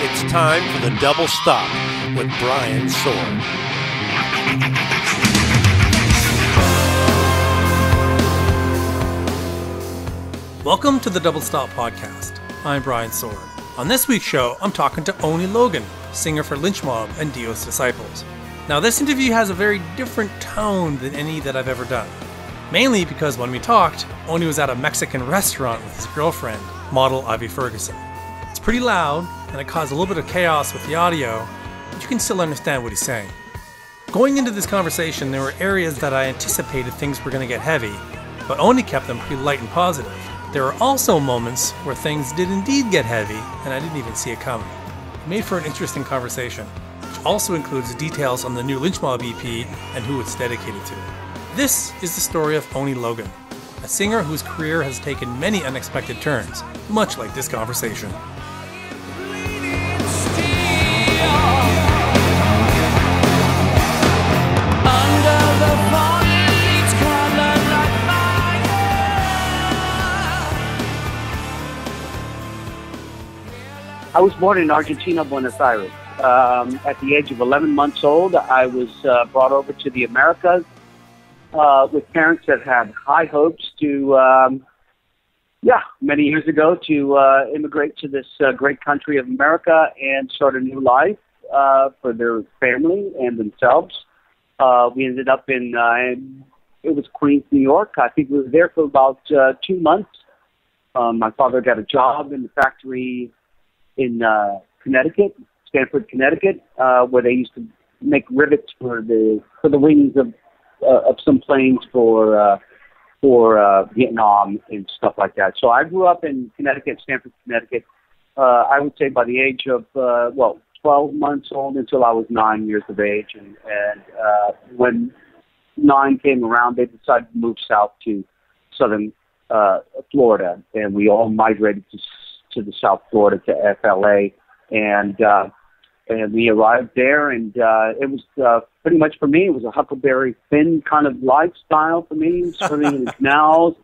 It's time for the Double Stop with Brian Sword. Welcome to the Double Stop podcast. I'm Brian Sword. On this week's show, I'm talking to Oni Logan, singer for Lynch Mob and Dio Disciples. Now, this interview has a very different tone than any that I've ever done. Mainly because when we talked, Oni was at a Mexican restaurant with his girlfriend, model Ivy Ferguson. It's pretty loud, and it caused a little bit of chaos with the audio, but you can still understand what he's saying. Going into this conversation, there were areas that I anticipated things were going to get heavy, but Oni kept them pretty light and positive. There were also moments where things did indeed get heavy, and I didn't even see it coming. It made for an interesting conversation, which also includes details on the new Lynch Mob EP and who it's dedicated to. This is the story of Oni Logan, a singer whose career has taken many unexpected turns, much like this conversation. I was born in Argentina, Buenos Aires. At the age of 11 months old, I was brought over to the Americas with parents that had high hopes to, many years ago, to immigrate to this great country of America and start a new life for their family and themselves. We ended up in, it was Queens, New York. I think we were there for about 2 months. My father got a job in the factory in Connecticut, Stamford, Connecticut, where they used to make rivets for the wings of some planes for Vietnam and stuff like that. So I grew up in Connecticut, Stamford, Connecticut. I would say by the age of 12 months old until I was 9 years of age, and when 9 came around, they decided to move south to southern Florida, and we all migrated to the South Florida to FLA, and we arrived there, and it was pretty much for me. It was a Huckleberry Finn kind of lifestyle for me, swimming in the canals,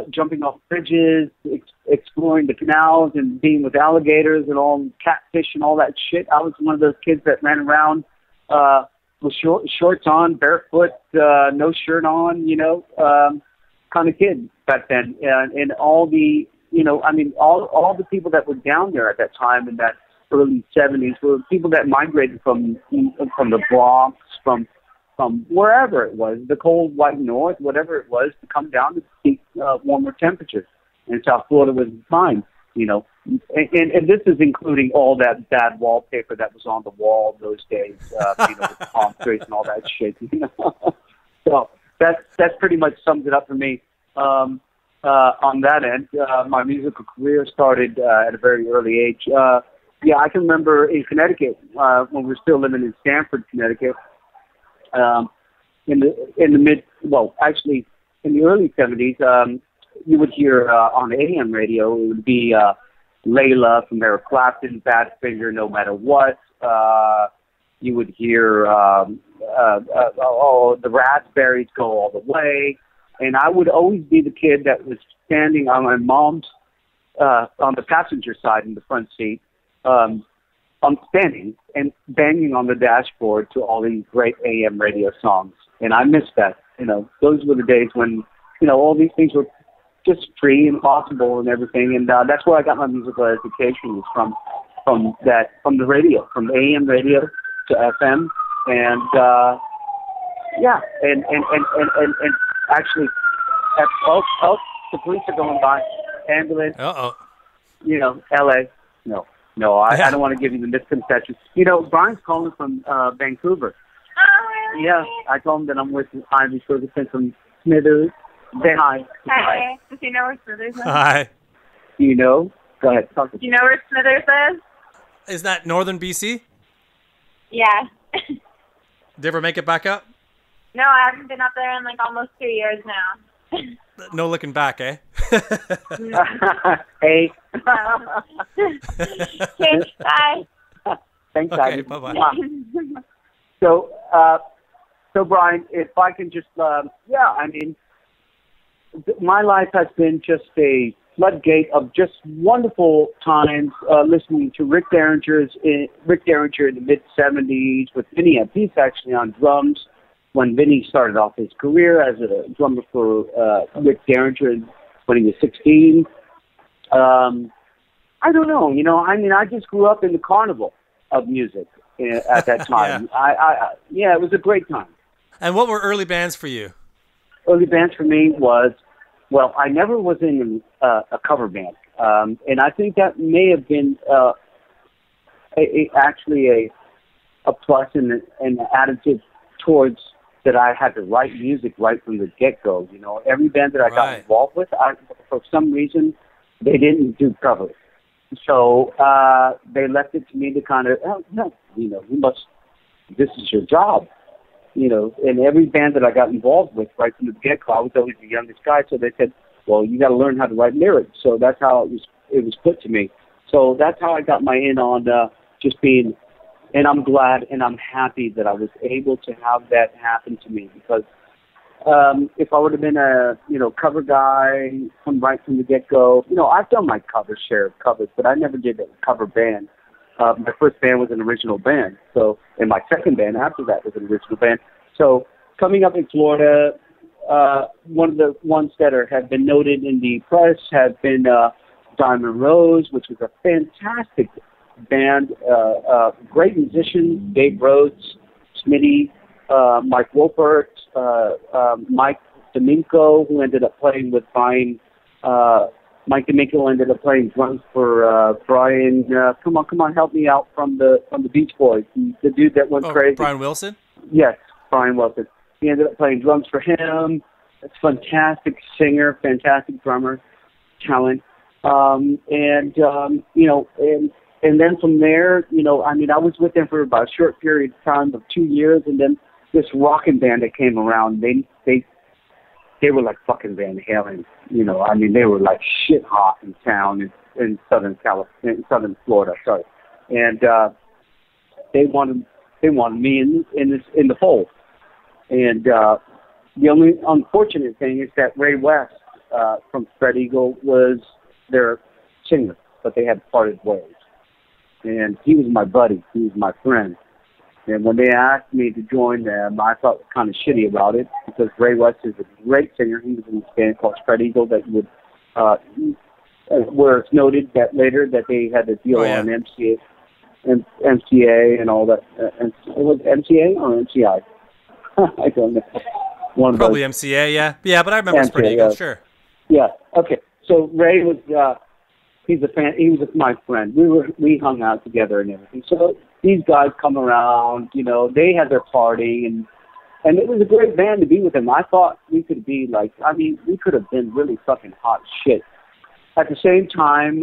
jumping off bridges, exploring the canals, and being with alligators and all catfish and all that shit. I was one of those kids that ran around with shorts on, barefoot, no shirt on, kind of kid back then, and all the all the people that were down there at that time in that early 70s were people that migrated from the Bronx, from wherever it was, the cold white north, whatever it was, to come down to seek warmer temperatures. And South Florida was fine, And this is including all that bad wallpaper that was on the wall those days, with palm trees and all that shit. So that's pretty much sums it up for me. On that end, my musical career started at a very early age. I can remember in Connecticut when we were still living in Stamford, Connecticut. In the early 70s, you would hear on AM radio, it would be Layla from Eric Clapton, Badfinger, No Matter What. You would hear the Raspberries, Go All the Way. And I would always be the kid that was standing on my mom's, on the passenger side in the front seat, I'm standing and banging on the dashboard to all these great AM radio songs. And I miss that. Those were the days when, all these things were just free and possible and everything. And that's where I got my musical education, was from the radio, from AM radio to FM. And, and actually, the police are going by. Ambulance. L.A. No, I don't want to give you the misconception. Brian's calling from Vancouver. Oh, really? Yeah, I told him that I'm with Ivy Ferguson from Smithers. Say hi. Hi. Does he know where Smithers is? Hi. Do you know? Go ahead. Talk to Do you know where Smithers is? Is that northern BC? Yeah. Did you ever make it back up? No, I haven't been up there in almost 2 years now. No looking back, eh? Hey. Okay, bye. Thanks, Okay, Ivy. bye-bye. So Brian, if I can just, my life has been just a floodgate of just wonderful times listening to Rick Derringer in the mid-'70s with Vinny Appice actually on drums when Vinny started off his career as a drummer for Rick Derringer when he was 16. I don't know, I just grew up in the carnival of music at that time. Yeah. It was a great time. And what were early bands for you? Early bands for me was, well, I never was in a cover band. And I think that may have been actually a plus and an additive towards that I had to write music right from the get-go. Every band that I got involved with, for some reason, they didn't do covers. So they left it to me to kind of, this is your job. And every band that I got involved with right from the get-go, I was always the youngest guy, so they said, well, you got to learn how to write lyrics. So that's how it was put to me. So that's how I got my in on just being, and I'm glad and I'm happy that I was able to have that happen to me, because if I would have been a, cover guy from right from the get-go, I've done my share of covers, but I never did a cover band. My first band was an original band. So, and my second band after that was an original band. So, coming up in Florida, one of the ones that have been noted in the press have been Diamond Rose, which was a fantastic band, great musicians, Dave Rhodes, Smitty, Mike Wolpert, Mike D'Amico, who ended up playing with Brian. Mike D'Amico ended up playing drums for Brian. Come on, help me out from the Beach Boys, the dude that went crazy. Brian Wilson? Yes, Brian Wilson. He ended up playing drums for him. It's a fantastic singer, fantastic drummer, talent. And then from there, I was with them for about a short period of time of 2 years, and then this rockin' band that came around, they were like fucking Van Halen, they were like shit hot in town in southern Florida, sorry. And they wanted me in the fold. And the only unfortunate thing is that Ray West from Spread Eagle was their singer, but they had parted ways. And he was my buddy, he was my friend. And when they asked me to join them, I felt kind of shitty about it, because Ray West is a great singer. He was in this band called Spread Eagle that would, where it's noted that later that they had a deal on MCA and all that. Was it MCA or MCI? I don't know. Probably MCA, yeah. Yeah, but I remember MCA, Spread Eagle, sure. Yeah, okay. So Ray was, he's a fan. He was my friend. We hung out together and everything. So these guys come around, they had their party, and it was a great band to be with them. I thought we could be we could have been really fucking hot shit. At the same time,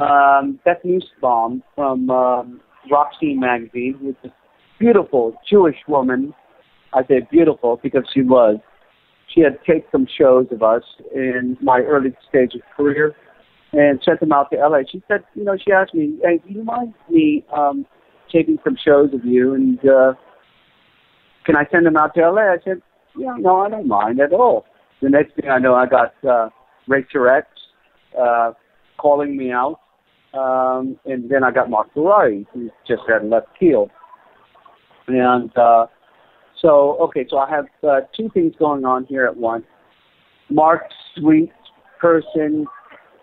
Beth Nussbaum from Rock Scene magazine, who's a beautiful Jewish woman. I say beautiful because she was. She had taped some shows of us in my early stage of career and sent them out to LA. She said, she asked me, hey, do you mind me taping some shows of you, and can I send them out to LA? I said, yeah, no, I don't mind at all. The next thing I know, I got Racer X calling me out, and then I got Mark Ferrari, who just had left Keel. And so I have two things going on here at once. Mark's sweet person,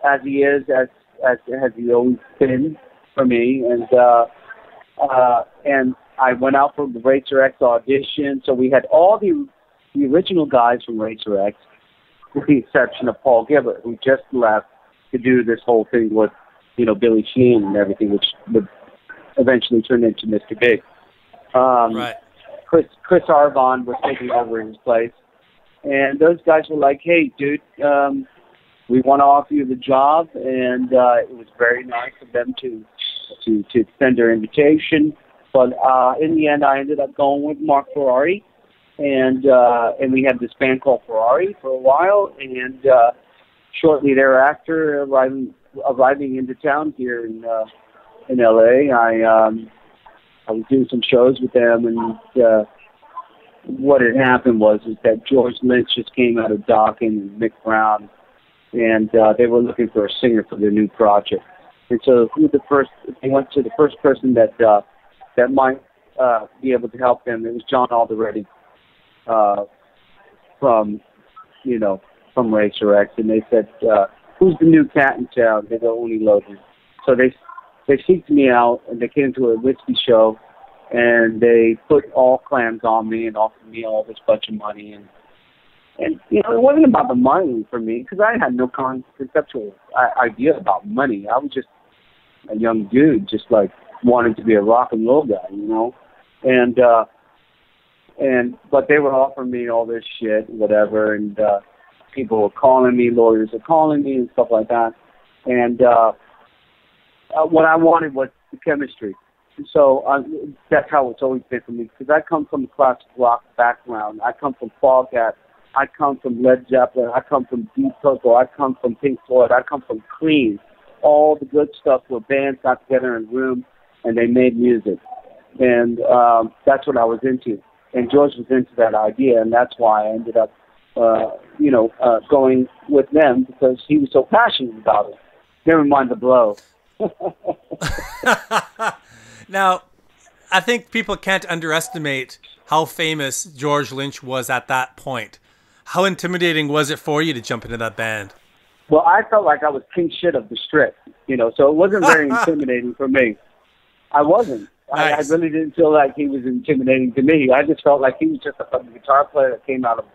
as he is, as he always been for me, and I went out for the Racer X audition. So we had all the original guys from Racer X, with the exception of Paul Gibbert, who just left to do this whole thing with, Billy Sheehan and everything, which would eventually turn into Mr. Big. Right. Chris Arvon was taking over his place, and those guys were like, "Hey, dude, we want to offer you the job," and it was very nice of them to extend their invitation. But in the end, I ended up going with Mark Ferrari, and we had this band called Ferrari for a while, and shortly thereafter, arriving into town here in LA, I was doing some shows with them, and what had happened was that George Lynch just came out of Dawkins, and Mick Brown and they were looking for a singer for their new project. And so they went to the first person that might be able to help them. It was John Alderete from Racer X, and they said, "Who's the new cat in town?" They go, "Oni Logan." So they seeked me out, and they came to a whiskey show, and they put all clams on me and offered me all this bunch of money, and it wasn't about the money for me, because I had no conceptual idea about money. I was just a young dude, just like wanting to be a rock and roll guy, but they were offering me all this shit, whatever, and people were calling me, lawyers were calling me and stuff like that, and what I wanted was the chemistry. So that's how it's always been for me, because I come from a classic rock background. I come from Foghat. I come from Led Zeppelin. I come from Deep Purple. I come from Pink Floyd. I come from Cream. All the good stuff where bands got together in a room and they made music. And that's what I was into. And George was into that idea, and that's why I ended up, going with them, because he was so passionate about it. Never mind the blow. Now, I think people can't underestimate how famous George Lynch was at that point. How intimidating was it for you to jump into that band? Well, I felt like I was king shit of the strip, so it wasn't very intimidating for me. I wasn't. Nice. I really didn't feel like he was intimidating to me. I just felt like he was just a fucking guitar player that came out of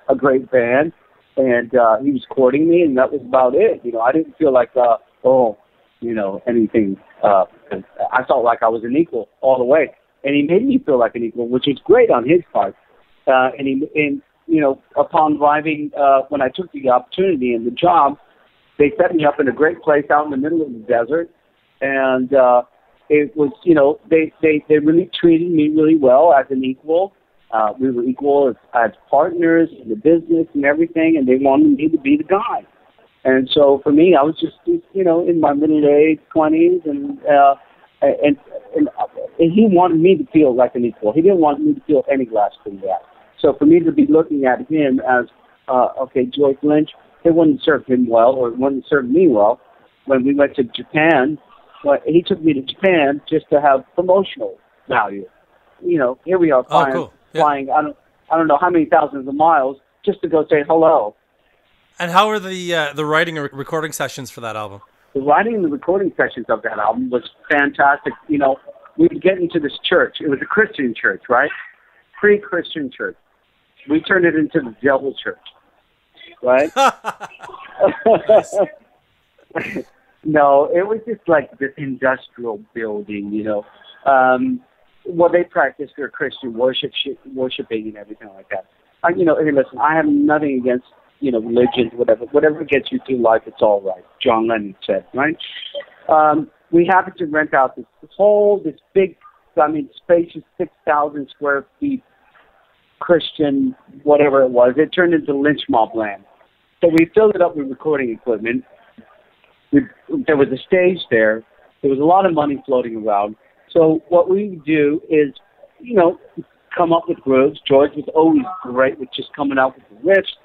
a great band, and he was courting me, and that was about it. I didn't feel like, anything. I felt like I was an equal all the way, and he made me feel like an equal, which was great on his part. Upon arriving, when I took the opportunity and the job, they set me up in a great place out in the middle of the desert, and it was, they really treated me really well as an equal. We were equal as partners in the business and everything, and they wanted me to be the guy. And so for me, I was just, in my middle-aged 20s, and he wanted me to feel like an equal. He didn't want me to feel any less than that. So for me to be looking at him as, George Lynch, it wouldn't serve him well, or it wouldn't serve me well. When we went to Japan, he took me to Japan just to have promotional value. Here we are flying, I don't know how many thousands of miles just to go say hello. And how were the writing or recording sessions for that album? The writing and the recording sessions of that album was fantastic. We would get into this church. It was a Christian church, right? Pre-Christian church. We turned it into the devil church, right? No, it was just like this industrial building, they practiced their Christian worshiping and everything like that. Hey, listen, I have nothing against, religion, whatever gets you through life, it's all right. John Lennon said, right? We happened to rent out this big, spacious 6,000 square feet Christian, whatever it was. It turned into Lynch Mob land. So we filled it up with recording equipment. There was a stage there. There was a lot of money floating around. So what we would do is, come up with grooves. George was always great with just coming out with the riffs,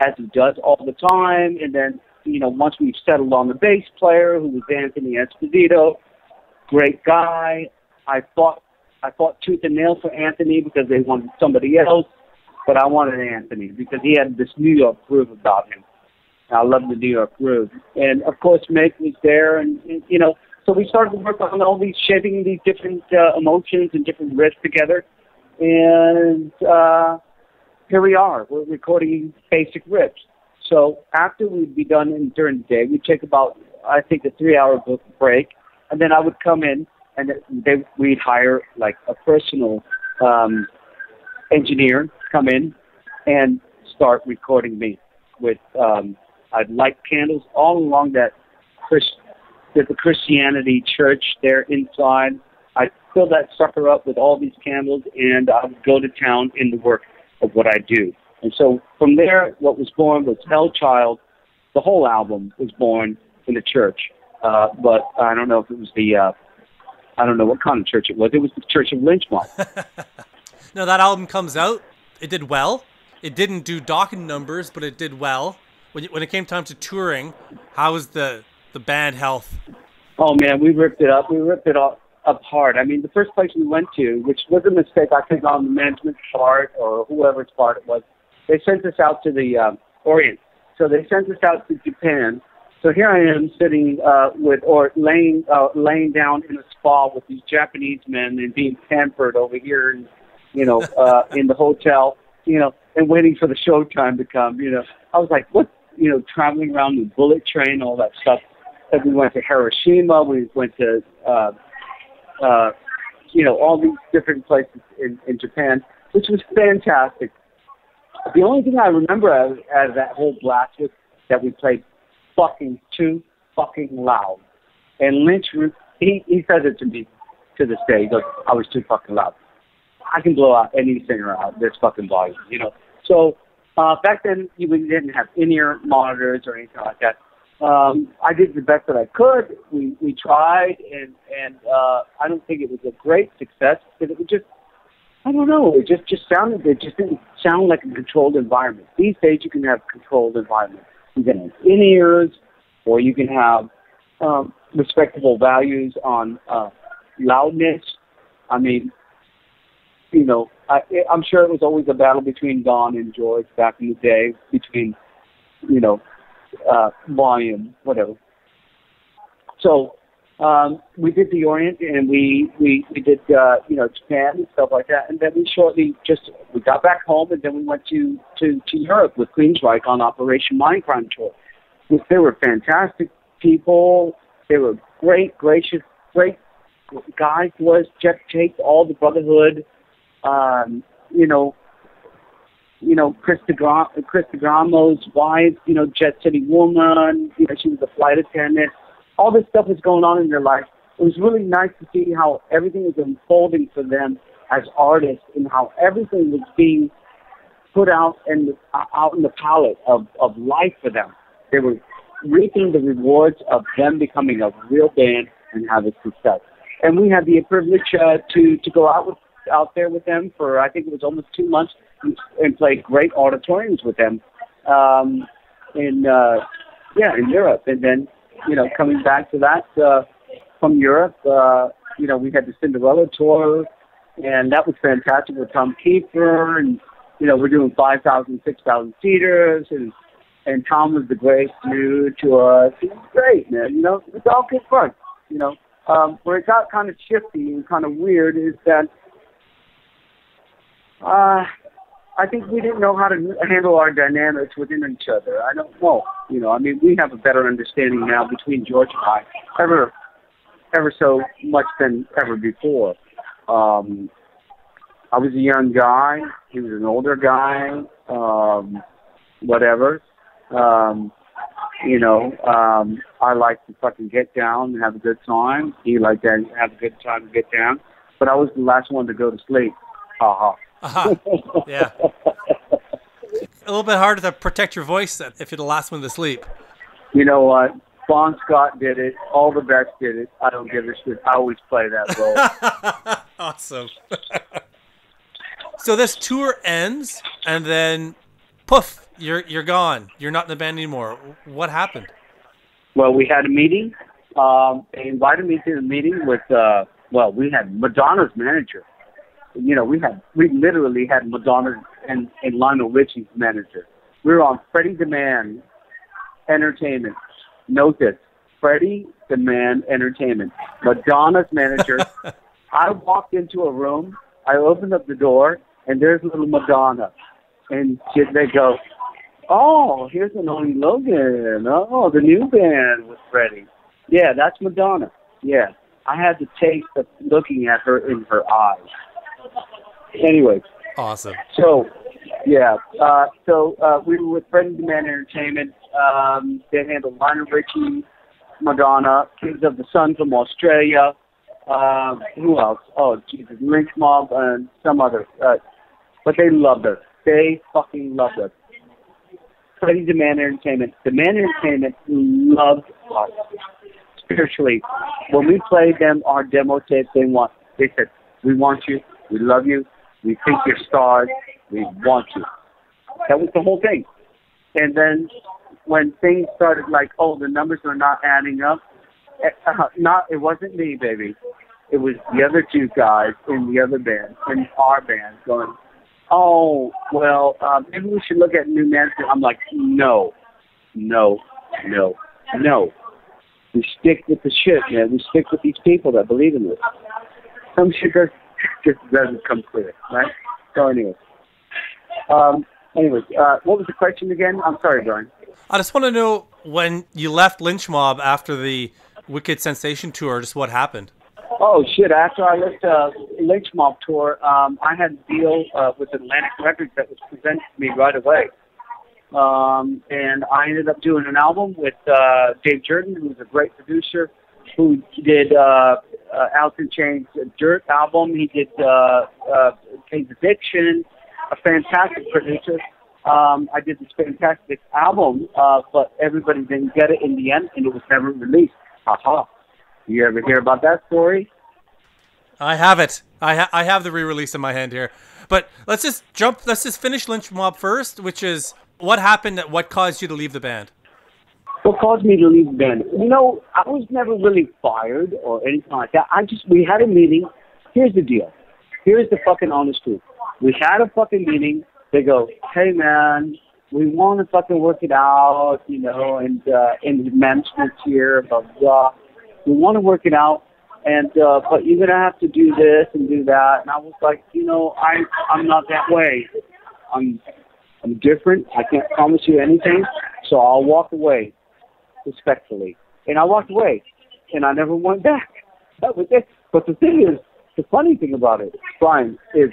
as he does all the time. And then, once we settled on the bass player, who was Anthony Esposito, great guy. I fought tooth and nail for Anthony because they wanted somebody else, but I wanted Anthony because he had this New York groove about him. I love the New York groove. And, of course, Meg was there, and so we started to work on all these, shaping these different emotions and different riffs together. And here we are. We're recording basic riffs. So after we'd be done during the day, we'd take about, I think, a 3-hour break, and then I would come in, and we'd hire like a personal engineer come in and start recording me with I'd light candles all along that there's a Christianity church there inside. I'd fill that sucker up with all these candles, and I would go to town in the work of what I do. And so from there, what was born was Hell Child. The whole album was born in the church. But I don't know if it was I don't know what kind of church it was. It was the Church of Lynch Mob. Now, that album comes out. It did well. It didn't do Dokken numbers, but it did well. When it came time to touring, how was the band health? Oh man, we ripped it up. We ripped it all apart. I mean, the first place we went to, which was a mistake, I think on the management's part or whoever's part it was, they sent us out to the Orient. So they sent us out to Japan. So here I am sitting laying down in a spa with these Japanese men and being pampered over here, and, in the hotel, and waiting for the showtime to come. I was like, what? Traveling around the bullet train, all that stuff. And we went to Hiroshima. We went to, all these different places in Japan, which was fantastic. The only thing I remember out of that whole blast was that we played too fucking loud. And Lynch, he says it to me to this day. He goes, I was too fucking loud. I can blow out any singer out this fucking volume, So back then, we didn't have in-ear monitors or anything like that. I did the best that I could. We tried, and I don't think it was a great success, because it was just, I don't know, it just didn't sound like a controlled environment. These days, you can have controlled environment. You can have in-ears, or you can have respectable values on loudness. I mean, I'm sure it was always a battle between Don and George back in the day, between, volume, whatever. So we did the Orient, and we did, Japan and stuff like that. And then we got back home, and then we went to Europe with Queensryche on Operation Mindcrime Tour. They were fantastic people. They were great, gracious, great guys to us. Jeff Tate, all the Brotherhood, Chris DeGramo's wife, Jet City Woman, she was a flight attendant. All this stuff was going on in their life. It was really nice to see how everything was unfolding for them as artists, and how everything was being put out in the palette of life for them. They were reaping the rewards of them becoming a real band and having success. And we had the privilege to go out there with them for, I think it was almost 2 months, and play great auditoriums with them in Europe. And then, coming back to that from Europe, we had the Cinderella tour, and that was fantastic with Tom Kiefer, and, we're doing 5,000, 6,000 seaters, and Tom was the great dude to us. It was great, man. It was all good fun. Where it got kind of shifty and kind of weird is that I think we didn't know how to handle our dynamics within each other. I don't know. We have a better understanding now between George and I, ever so much than ever before. I was a young guy. He was an older guy. Whatever. I like to fucking get down and have a good time. He liked to have a good time and get down. But I was the last one to go to sleep. Ha ha. Yeah. A little bit harder to protect your voice if you're the last one to sleep. You know what? Bon Scott did it. All the best did it. I don't give a shit. I always play that role. Awesome. So this tour ends, and then poof, you're gone. You're not in the band anymore. What happened? Well, we had a meeting. They invited me to the meeting with, we had Madonna's manager. We literally had Madonna and Lionel Richie's manager. We were on Freddie Demand Entertainment. Note this, Freddie Demand Entertainment. Madonna's manager. I walked into a room, I opened up the door, and there's little Madonna. And they go, oh, here's an Oni Logan. Oh, the new band with Freddie. Yeah, that's Madonna. Yeah, I had the taste of looking at her in her eyes. Anyway. Awesome. So, yeah. We were with Freddie Demand Entertainment. They handled Lionel Richie, Madonna, Kings of the Sun from Australia. Who else? Oh, Jesus, Lynch Mob and some other. But they loved us. They fucking loved us. Freddie Demand Entertainment. Demand Entertainment loved us spiritually. When we played them our demo tape, they said, we want you. We love you. We think you're stars. We want you. That was the whole thing. And then when things started like, oh, the numbers are not adding up. It wasn't me, baby. It was the other two guys in the other band, in our band, going, oh, well, maybe we should look at new management. I'm like, no. We stick with the shit, man. We stick with these people that believe in this. Some shit just doesn't come clear, right? So anyways, what was the question again? I'm sorry, Brian. I just want to know, when you left Lynch Mob after the Wicked Sensation tour, just what happened? Oh, shit. After I left Lynch Mob tour, I had a deal with Atlantic Records that was presented to me right away. And I ended up doing an album with Dave Jordan, who's a great producer, who did Alton Chain's Dirt album. He did Kane's Addiction, a fantastic producer. I did this fantastic album, but everybody didn't get it in the end, and it was never released. Haha. You ever hear about that story? I have it. I have the re-release in my hand here. But let's just finish Lynch Mob first, which is what happened, what caused you to leave the band? What caused me to leave the band? You know, I was never really fired or anything like that. We had a meeting. Here's the deal. Here's the fucking honest truth. We had a fucking meeting. They go, hey man, we want to fucking work it out, you know, and the management's here, blah, blah. We want to work it out, and but you're gonna have to do this and do that. And I was like, you know, I'm not that way. I'm different. I can't promise you anything, so I'll walk away respectfully. And I walked away, and I never went back. That was it. But the thing is, the funny thing about it, Brian, is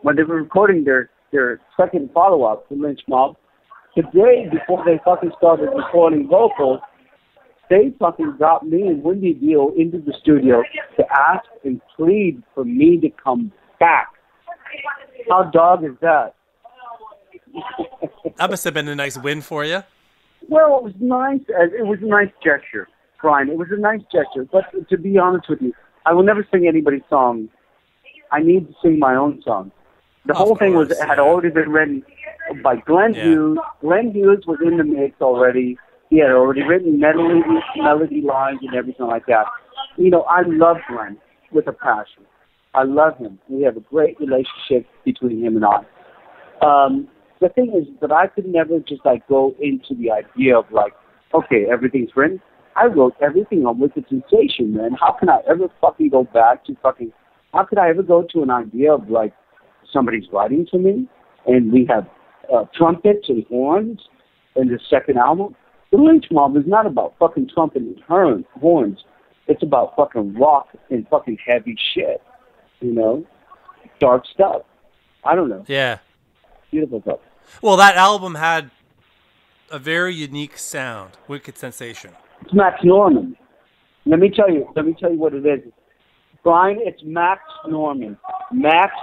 when they were recording their second follow-up to Lynch Mob, the day before they fucking started recording vocals, they fucking got me and Wendy Dio into the studio to ask and plead for me to come back. How dog is that? That must have been a nice win for you. Well, it was nice. It was a nice gesture, Brian. It was a nice gesture. But to be honest with you, I will never sing anybody's song. I need to sing my own song. The whole thing had already been written by Glenn Hughes. Glenn Hughes was in the mix already. He had already written melody lines and everything like that. You know, I love Glenn with a passion. I love him. We have a great relationship between him and I. The thing is that I could never just like go into the idea of like, okay, everything's written. I wrote everything on Wicked Sensation, man. How can I ever fucking go back to fucking, how could I ever go to an idea of like somebody's writing to me and we have trumpets and horns in the second album? The Lynch Mob is not about fucking trumpet and horns. It's about fucking rock and fucking heavy shit, you know? Dark stuff. I don't know. Yeah. Beautiful stuff. Well, that album had a very unique sound, Wicked Sensation. It's Max Norman. Let me tell you what it is. Brian, it's Max Norman. Max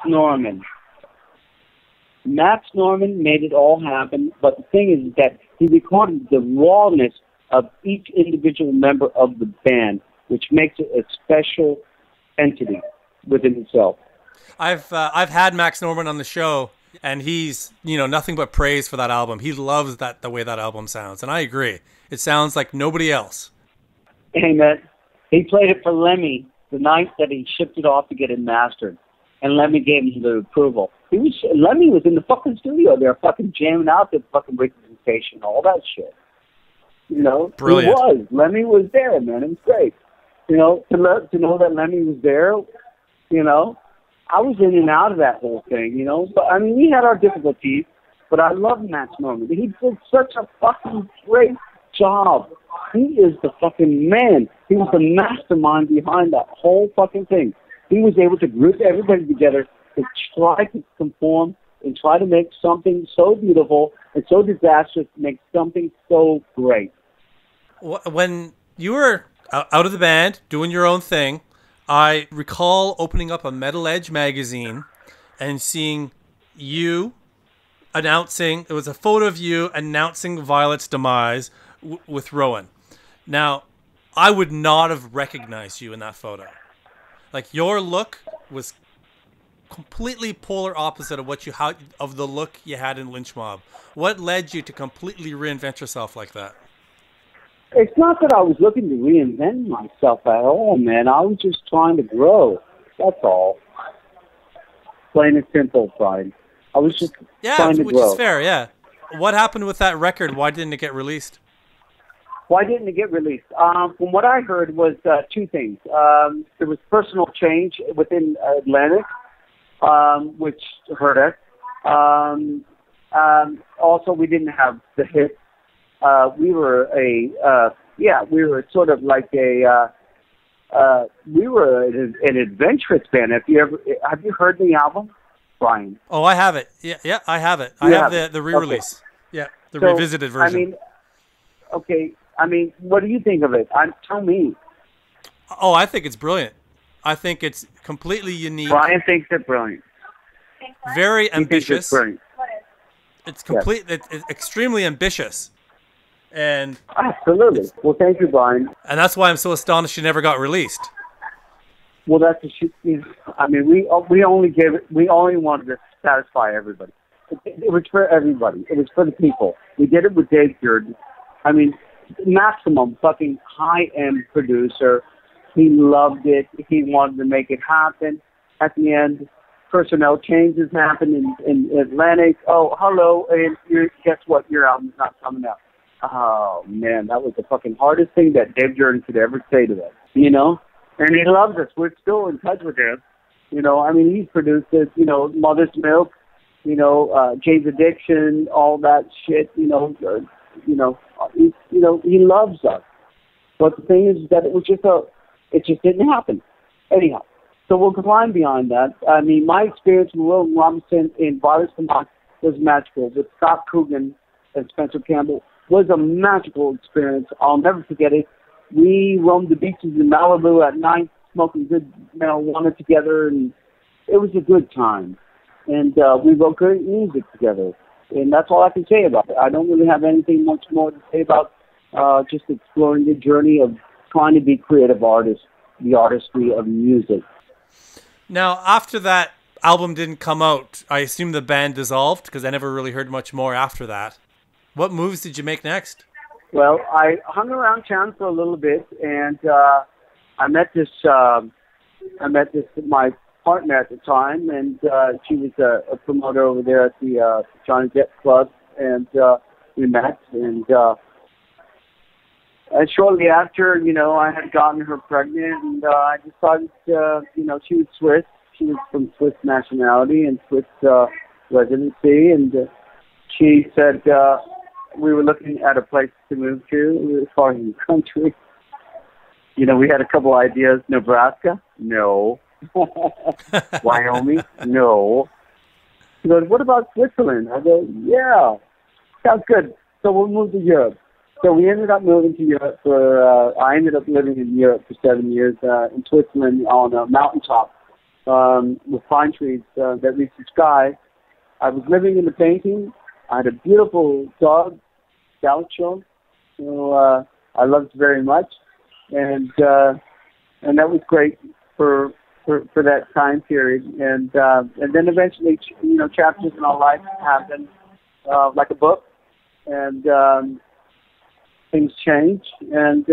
Norman made it all happen, but the thing is that he recorded the rawness of each individual member of the band, which makes it a special entity within itself. I've had Max Norman on the show, and he's, you know, nothing but praise for that album. He loves the way that album sounds, and I agree. It sounds like nobody else. Hey, man, he played it for Lemmy the night that he shipped it off to get it mastered, and Lemmy gave him the approval. Lemmy was in the fucking studio there, fucking jamming out the fucking representation, all that shit. You know, brilliant. He was. Lemmy was there, man. It was great. You know, to know that Lemmy was there, you know, I was in and out of that whole thing, you know. But I mean, we had our difficulties, but I love Max Norman. He did such a fucking great job. He is the fucking man. He was the mastermind behind that whole fucking thing. He was able to group everybody together to try to conform and try to make something so beautiful and so disastrous, make something so great. When you were out of the band, doing your own thing, I recall opening up a Metal Edge magazine and seeing you announcing, it was a photo of you announcing Violet's demise with Rowan. Now, I would not have recognized you in that photo. Like, your look was completely polar opposite of of the look you had in Lynch Mob. What led you to completely reinvent yourself like that? It's not that I was looking to reinvent myself at all, man. I was just trying to grow. That's all. Plain and simple, Brian. I was just trying to grow. Which is fair, yeah. What happened with that record? Why didn't it get released? Why didn't it get released? From what I heard was two things. There was personal change within Atlantic, which hurt us. Also, we didn't have the hit. We were sort of like we were an adventurous band. Have you heard the album, Brian? Oh, I have it. Yeah, I have it. I have the re-release. Okay. Yeah, the revisited version. I mean, what do you think of it? Tell me. Oh, I think it's brilliant. I think it's completely unique. Brian thinks it's brilliant. Very ambitious. It's brilliant. It's complete. Yes. It's extremely ambitious. And absolutely. Well, thank you, Brian. And that's why I'm so astonished it never got released. Well, that's the shit. I mean, we only gave it. We only wanted to satisfy everybody. It was for everybody. It was for the people. We did it with Dave Jordan. I mean, maximum fucking high-end producer. He loved it. He wanted to make it happen. At the end, personnel changes happened in Atlantic. Oh, hello, and guess what? Your album's not coming out. Oh, man, that was the fucking hardest thing that Dave Jordan could ever say to us, you know? And he loves us. We're still in touch with him. You know, I mean, he's produced it, you know, Mother's Milk, you know, Jane's Addiction, all that shit, he loves us. But the thing is that it just didn't happen. Anyhow, so we'll climb beyond that. I mean, my experience with Will Robinson in Virus Vermont was magical. With Scott Coogan and Spencer Campbell was a magical experience. I'll never forget it. We roamed the beaches in Malibu at night, smoking good marijuana together, and it was a good time. And we wrote great music together. And that's all I can say about it. I don't really have anything much more to say about just exploring the journey of trying to be creative artists, the artistry of music. Now, after that album didn't come out, I assume the band dissolved because I never really heard much more after that. What moves did you make next? Well, I hung around town for a little bit, and I met my partner at the time, and she was a promoter over there at the Johnny Depp Club, and we met, and shortly after, I had gotten her pregnant, and I decided, she was Swiss. She was from Swiss nationality and Swiss residency, and she said we were looking at a place to move to as far as the country. We had a couple ideas. Nebraska? No. Wyoming? No. She goes, what about Switzerland? I go, yeah, sounds good. So we'll move to Europe. So we ended up moving to Europe I ended up living in Europe for 7 years, in Switzerland on a mountaintop with pine trees that reached the sky. I was living in the painting. I had a beautiful dog, Gaucho, who I loved very much. And that was great for that time period. And then eventually, chapters in our life happened like a book. And things change, and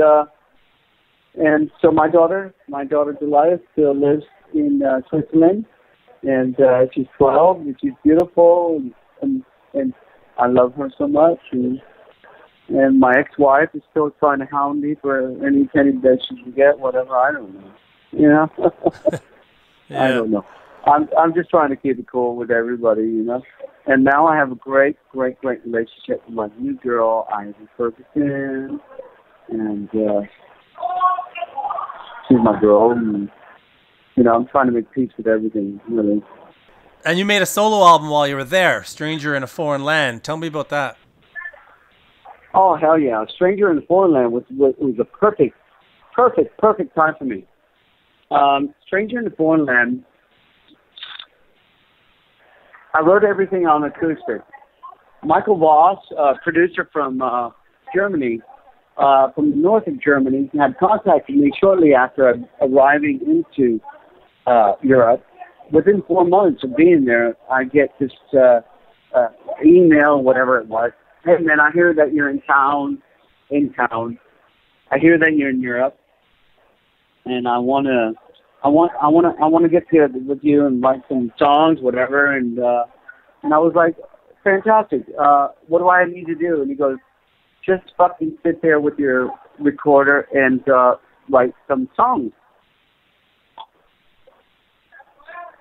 so my daughter Delia still lives in Switzerland, and she's 12, and she's beautiful, and I love her so much, and my ex-wife is still trying to hound me for any penny that she can get, whatever, I don't know, Yeah. I don't know. I'm just trying to keep it cool with everybody, And now I have a great, great, great relationship with my new girl, Ivy Ferguson, and she's my girl, and I'm trying to make peace with everything, really. And you made a solo album while you were there, "Stranger in a Foreign Land." Tell me about that. Oh hell yeah! "Stranger in a Foreign Land" was a perfect time for me. "Stranger in a Foreign Land." I wrote everything on acoustic. Michael Voss, producer from Germany, from the north of Germany, had contacted me shortly after arriving into Europe. within 4 months of being there, I get this email, whatever it was. Hey man, I hear that you're in town. I hear that you're in Europe, and I wanna get together with you and write some songs, whatever. And I was like, fantastic. What do I need to do? And he goes, just fucking sit there with your recorder and write some songs.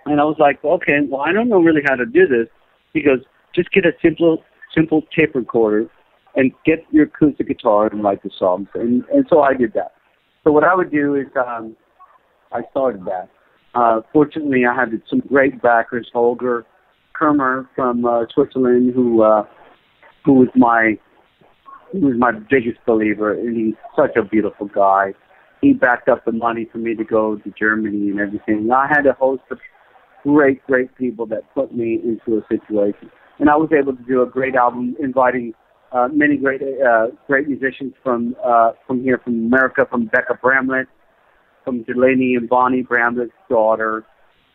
And I was like, okay, well, I don't know really how to do this. He goes, just get a simple tape recorder and get your acoustic guitar and write the songs. And so I did that. So what I would do is I started that. Fortunately, I had some great backers, Holger Kermer from Switzerland, who was my biggest believer, and he's such a beautiful guy. He backed up the money for me to go to Germany and everything. I had a host of great people that put me into a situation. And I was able to do a great album inviting many great musicians from here, from America, from Becca Bramlett, from Delaney and Bonnie Bramlett's daughter,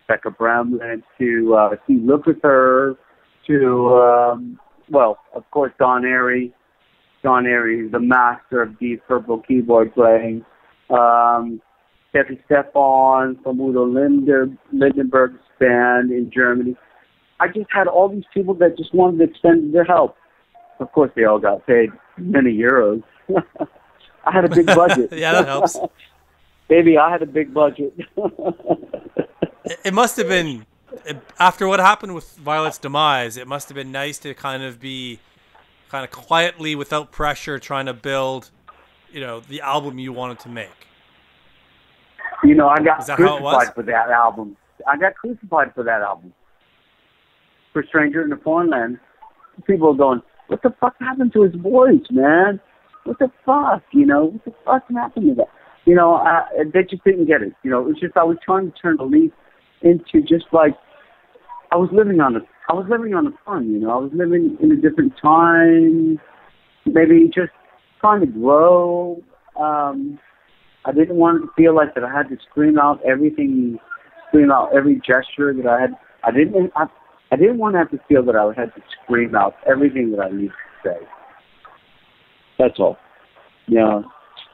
Becca Bramlett, to Steve Lukather, to, well, of course, Don Airy. Don Airy, the master of deep purple keyboard playing. Steffi Stefan from Udo Lindenberg's band in Germany. I just had all these people that just wanted to extend their help. Of course, they all got paid many euros. I had a big budget. Yeah, that helps. Baby, I had a big budget. It must have been, after what happened with Violet's demise, it must have been nice to kind of be quietly, without pressure, trying to build, the album you wanted to make. I got crucified for that album. For Stranger in a Foreign Land. People are going, what the fuck happened to his voice, man? What the fuck? What the fuck happened to that? They just didn't get it. It was just I was trying to turn the leaf into just like I was living on a farm. I was living in a different time, maybe just trying to grow. I didn't want to feel like that I had to scream out every gesture that I had. I didn't want to have to feel that I had to scream out everything that I needed to say. That's all. Yeah.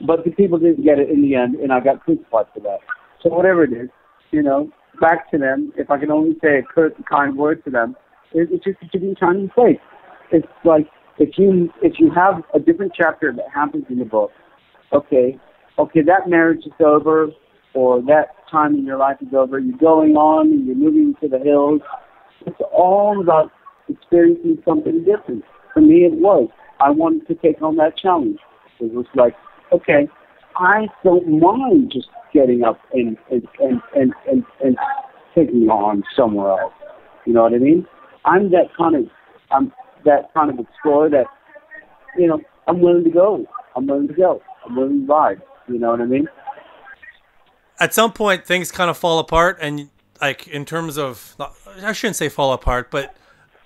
But the people didn't get it in the end, and I got crucified for that. So whatever it is, back to them, if I can only say a kind word to them, it's just to be kind and safe. It's like if you have a different chapter that happens in the book, okay, that marriage is over, or that time in your life is over, you're going on and you're moving to the hills. It's all about experiencing something different. For me, it was. I wanted to take on that challenge. It was like, okay, I don't mind just getting up and taking on somewhere else. You know what I mean? I'm that kind of explorer that, I'm willing to go. I'm willing to ride. You know what I mean? At some point, things kind of fall apart, and in terms of, I shouldn't say fall apart, but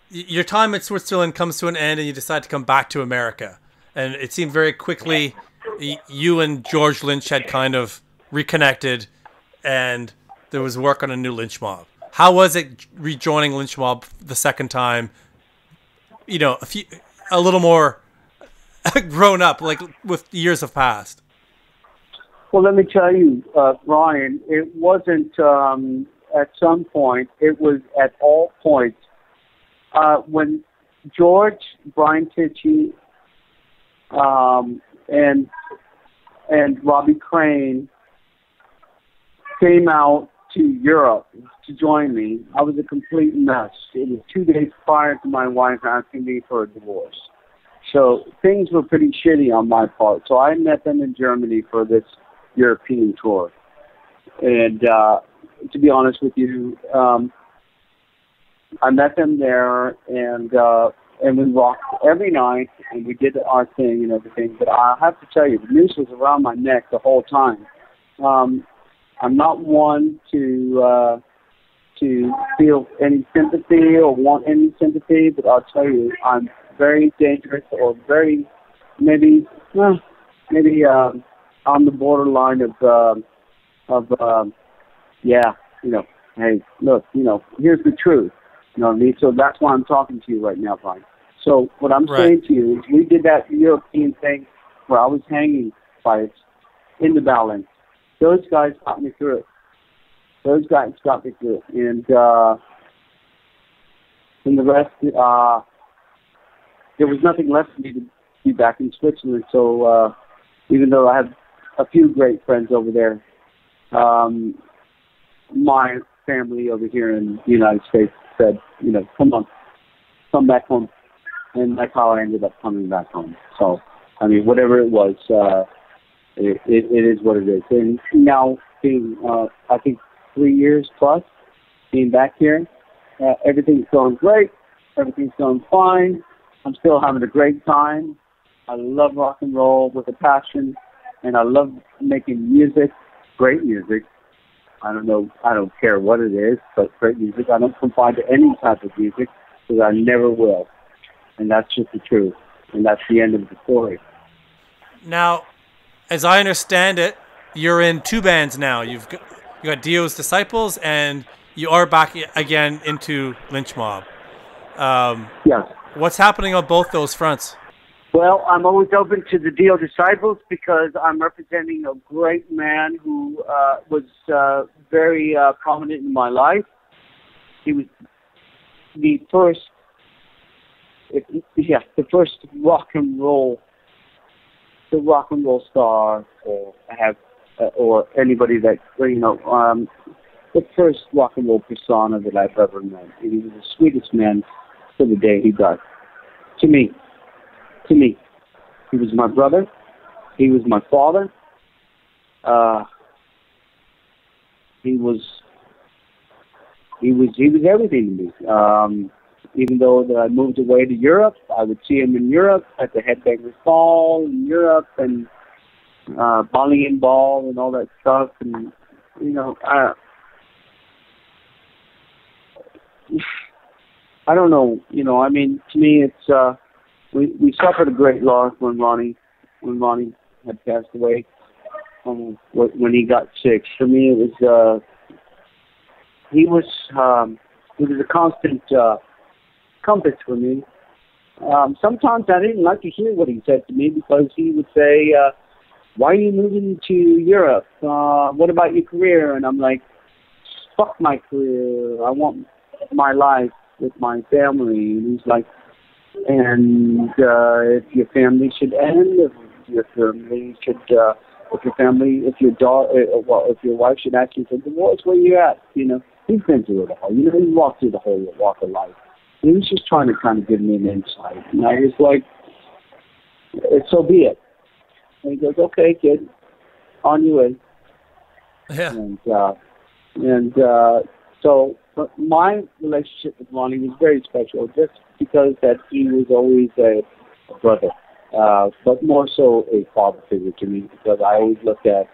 your time at Switzerland comes to an end, and you decide to come back to America. And it seemed very quickly you and George Lynch had kind of reconnected, and there was work on a new Lynch Mob. How was it rejoining Lynch Mob the second time? A little more grown up, like with years have passed. Well, let me tell you, Brian, it wasn't at some point. It was at all points. When George, Brian Tichy, and Robbie Crane came out to Europe to join me, I was a complete mess. It was 2 days prior to my wife asking me for a divorce. So things were pretty shitty on my part. So I met them in Germany for this European tour. And to be honest with you, I met them there, and we rocked every night, and we did our thing and everything. But I have to tell you, the noose was around my neck the whole time. I'm not one to feel any sympathy or want any sympathy, but I'll tell you, I'm very dangerous, or very maybe on the borderline of hey, look, here's the truth. You know what I mean? So that's why I'm talking to you right now, Brian. So what I'm saying to you is we did that European thing where I was hanging fights in the Badlands. Those guys got me through it. And the rest, there was nothing left for me to be back in Switzerland. So even though I have a few great friends over there, my family over here in the United States said, come on, come back home. And that's how I ended up coming back home. So, I mean, whatever it was, it is what it is. And now being, I think, 3 years plus being back here, everything's going great. Everything's going fine. I'm still having a great time. I love rock and roll with a passion, and I love making music, great music. I don't care what it is, but great music. I don't confine to any type of music because I never will. And that's just the truth. And that's the end of the story. Now, as I understand it, you're in 2 bands now. You got Dio Disciples, and you are back again into Lynch Mob. Yes. What's happening on both those fronts? Well, I'm always open to the Dio Disciples because I'm representing a great man who was very prominent in my life. He was the first rock and roll star, or anybody that the first rock and roll persona that I've ever met. And he was the sweetest man to the day he died. To me, he was my brother. He was my father. He was everything to me. Even though that I moved away to Europe, I would see him in Europe at the Headbangers Ball in Europe and Maligned Ball and all that stuff. And I don't know. I mean, to me, it's we suffered a great loss when Ronnie had passed away. When he got sick, for me, it was he was a constant compass for me. Sometimes I didn't like to hear what he said to me because he would say, why are you moving to Europe? What about your career? And I'm like, fuck my career. I want my life with my family. And he's like, and if your family should end, if your wife should actually take divorce, where you at? He's been through it all. He walked through the whole walk of life. He was just trying to kind of give me an insight. And I was like, so be it. And he goes, okay, kid, on your way. Yeah. So my relationship with Ronnie was very special just because that he was always a brother, but more so a father figure to me because I always looked at,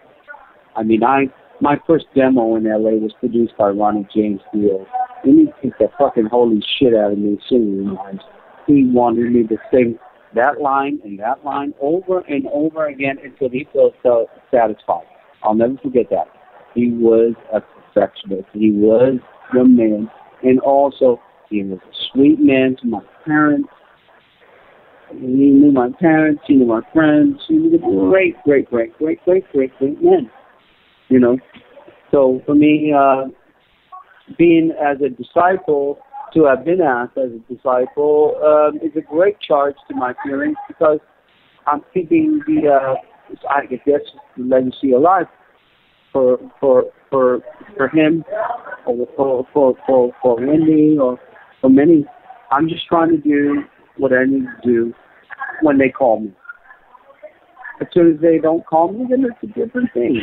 my first demo in L.A. was produced by Ronnie James Dio. And he kicked the fucking holy shit out of me singing lines. He wanted me to sing that line and that line over and over again until he felt so satisfied. I'll never forget that. He was a perfectionist. He was the man. And also, he was a sweet man to my parents. He knew my parents. He knew my friends. He was a great, great, great, great, great, great, great man. So for me, being as a disciple, to have been asked as a disciple, is a great charge to my feelings because I'm keeping the legacy alive for him, or for Wendy, or for many. I'm just trying to do what I need to do when they call me. As soon as they don't call me, then it's a different thing,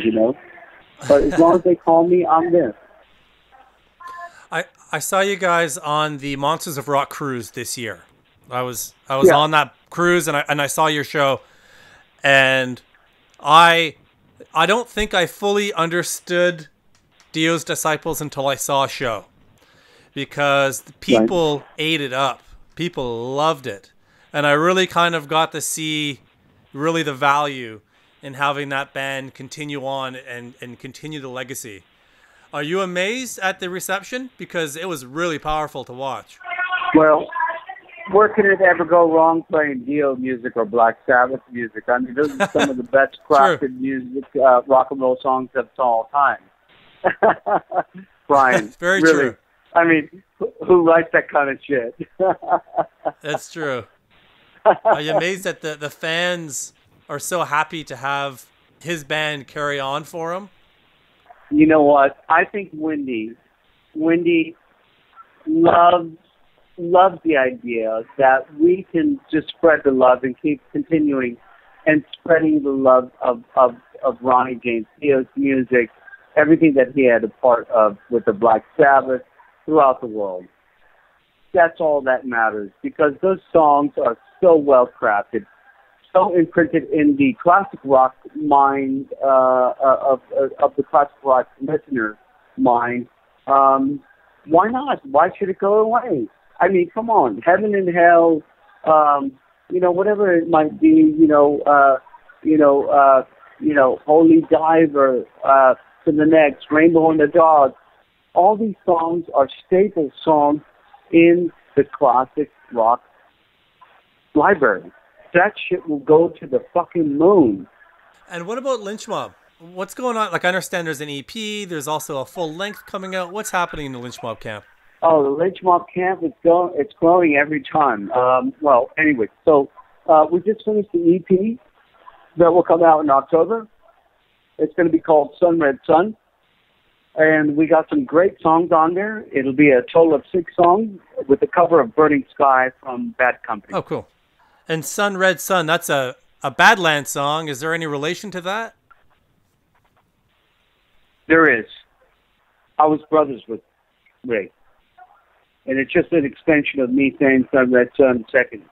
But as long as they call me, I'm there. I saw you guys on the Monsters of Rock cruise this year. I was on that cruise and I saw your show, and I don't think I fully understood Dio's Disciples until I saw a show, because the people ate it up. People loved it, and I really kind of got to see really the value in having that band continue on and continue the legacy. Are you amazed at the reception? Because it was really powerful to watch. Well, where could it ever go wrong playing Dio music or Black Sabbath music? I mean, those are some of the best crafted music, rock and roll songs of all time. Brian, Very really, true. I mean, who writes that kind of shit? That's true. Are you amazed that the fans are so happy to have his band carry on for him? You know what? I think Wendy loves the idea that we can just spread the love and keep continuing and spreading the love of Ronnie James Dio's music, everything that he had a part of with the Black Sabbath throughout the world. That's all that matters, because those songs are so well crafted, so imprinted in the classic rock mind of the classic rock listener mind. Why not? Why should it go away? I mean, come on, Heaven and Hell, whatever it might be, Holy Diver, to the next, Rainbow and the Dog. All these songs are staple songs in the classic rock library. That shit will go to the fucking moon. And what about Lynch Mob? What's going on? Like, I understand there's an EP. There's also a full length coming out. What's happening in the Lynch Mob camp? Oh, the Lynch Mob camp it's growing every time. Well, anyway, so we just finished the EP that will come out in October. It's going to be called Sun Red Sun. And we got some great songs on there. It'll be a total of 6 songs with the cover of Burning Sky from Bad Company. Oh, cool. And Sun Red Sun, that's a Badlands song. Is there any relation to that? There is. I was brothers with Ray. And it's just an extension of me saying Sun Red Sun second,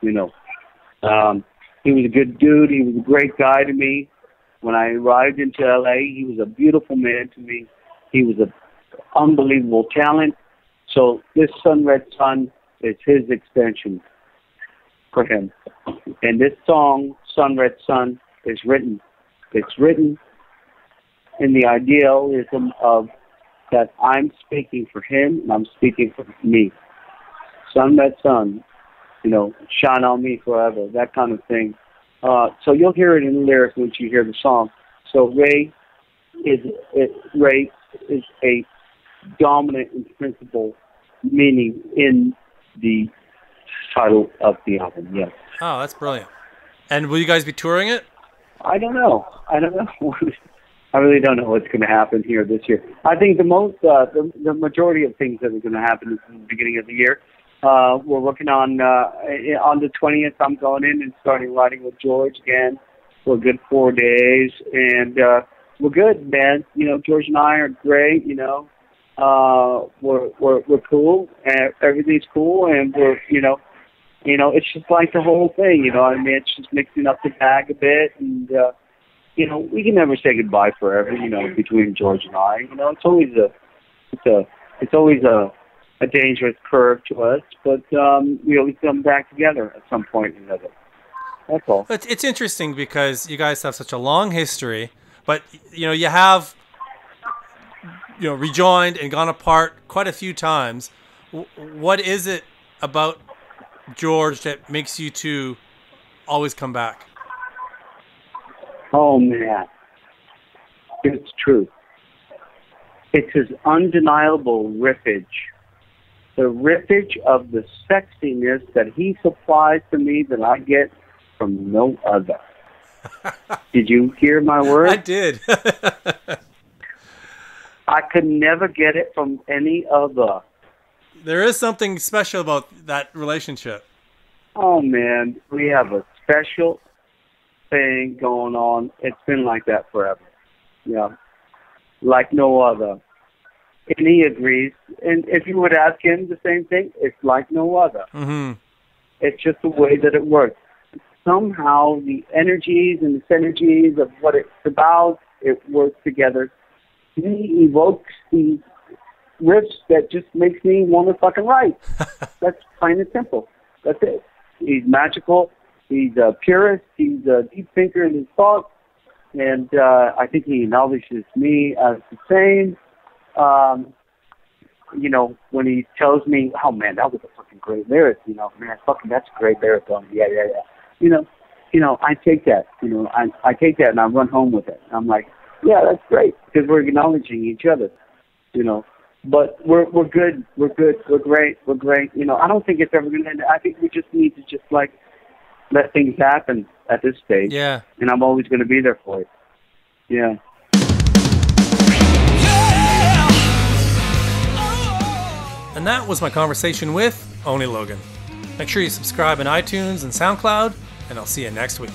He was a good dude. He was a great guy to me. When I arrived into L.A., he was a beautiful man to me. He was an unbelievable talent. So this Sun Red Sun is his extension for him. And this song, Sun Red Sun, is written. It's written in the idealism of that I'm speaking for him and I'm speaking for me. Sun Red Sun, shine on me forever, that kind of thing. So you'll hear it in the lyrics once you hear the song. So Ray is a dominant and principal meaning in the title of the album, yes. Oh, that's brilliant. And will you guys be touring it? I don't know. I really don't know what's going to happen here this year. I think the majority of things that are going to happen is in the beginning of the year. We're working on the 20th. I'm going in and starting writing with George again for a good 4 days, and we're good, man. George and I are great. We're cool, and everything's cool, and we're it's just like the whole thing. It's just mixing up the bag a bit, and we can never say goodbye forever. Between George and I, it's always a dangerous curve to us, but we always come back together at some point or another. That's all. It's interesting because you guys have such a long history, but you have rejoined and gone apart quite a few times. What is it about George that makes you two always come back? Oh man, it's true. It's his undeniable riffage. The riffage of the sexiness that he supplies to me that I get from no other. Did you hear my words? I did. I could never get it from any other. There is something special about that relationship. Oh, man. We have a special thing going on. It's been like that forever. Yeah. Like no other. And he agrees. And if you would ask him the same thing, it's like no other. Mm-hmm. It's just the way that it works. Somehow the energies and the synergies of what it's about, it works together. He evokes these riffs that just makes me want to fucking write. That's plain and simple. That's it. He's magical. He's a purist. He's a deep thinker in his thoughts. And I think he acknowledges me as the same. you know, when he tells me, oh man, that was a fucking great lyric, you know, man, fucking that's a great lyric, yeah. You know, I take that, you know, I take that and I run home with it. I'm like, yeah, that's great, because we're acknowledging each other, you know. But we're good, we're great, you know. I don't think it's ever gonna end. I think we just need to just like let things happen at this stage. Yeah. And I'm always gonna be there for you. Yeah. And that was my conversation with Oni Logan. Make sure you subscribe on iTunes and SoundCloud, and I'll see you next week.